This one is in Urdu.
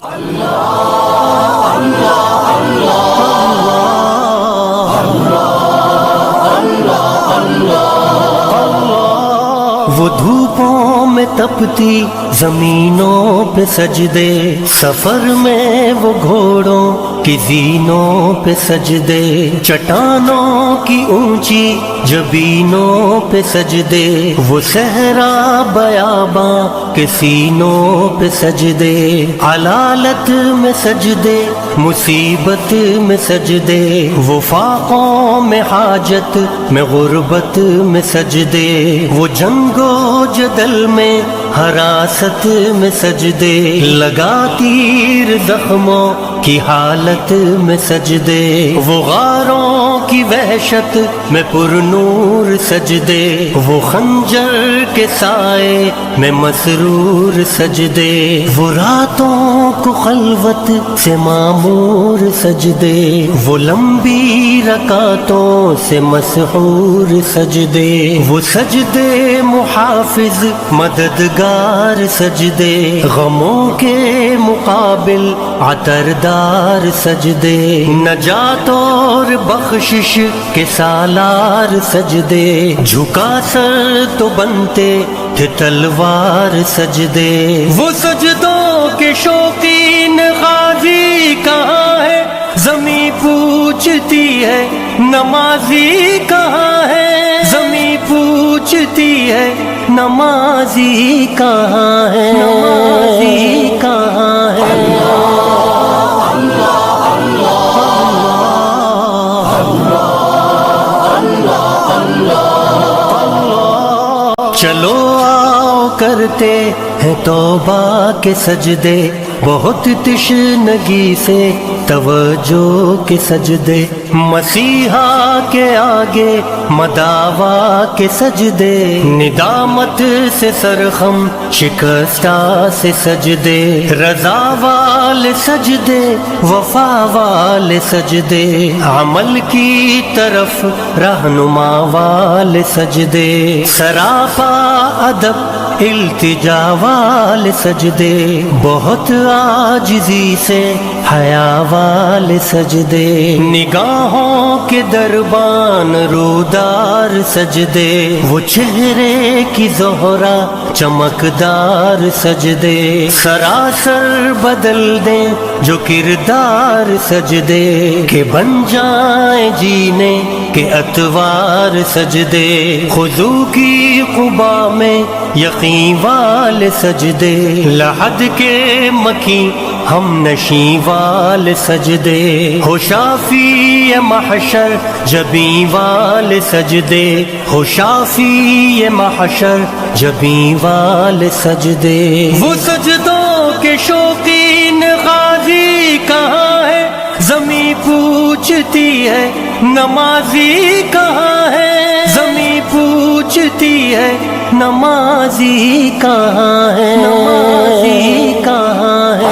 وہ دھوپوں میں تپتی زمینوں پہ سجدے، سفر میں وہ گھوڑوں کی زینوں پہ سجدے، چٹانوں کی اونچی جبینوں پہ سجدے، وہ صحرا بیاباں کے سینوں پہ سجدے، علالت میں سجدے، مصیبت میں سجدے، وہ فاقوں میں حاجت میں غربت میں سجدے، وہ جنگ و جدل میں حراست میں سجدے، لگا تیر زخموں کی حالت میں سجدے، وہ غاروں کی وحشت میں پر نور سجدے، وہ خنجر کے سائے میں مسرور سجدے، وہ راتوں کو خلوت سے معمور سجدے، وہ لمبی رکعتوں سے مسحور سجدے، وہ سجدے محافظ مددگار سجدے، غموں کے مقابل عطردار سجدے، نجات اور بخشش کے سالار سجدے، جھکا سر تو بنتے تھے تلوار سجدے، وہ سجدوں کے شوقین غازی کہاں ہے، زمیں پوچھتی ہے نمازی کہاں ہے، زمیں پوچھتی ہے نمازی کہاں ہے، نمازی کہاں ہے۔ چلو آؤ کرتے ہیں توبہ کے سجدے، بہت تشنگی سے توجہ کے سجدے، مسیحا کے آگے مداوا کے سجدے، ندامت سے سرخم شکستہ سے سجدے، رضا والے سجدے، وفا والے سجدے، عمل کی طرف رہنما والے سجدے، سراپا ادب التجا والے سجدے، بہت عاجزی سے حیا والے سجدے، نگاہوں کے دربان رودار سجدے، وہ چہرے کی زہرا چمکدار سجدے، سراسر بدل دیں جو کردار سجدے، کہ بن جائیں جینے کے اتوار سجدے، خضوع کی قبا میں یقین والے سجدے، لحد کے مکی ہم نشیں والے سجدے، ہو شافی محشر جبیں والے سجدے، ہو شافی محشر جبیں والے سجدے، وہ سجدوں کے شوقین غازی کہاں ہے، زمیں پوچھتی ہے نمازی کہاں ہے، زمیں پوچھتی ہے نمازی کہاں ہے، نمازی کہاں ہے۔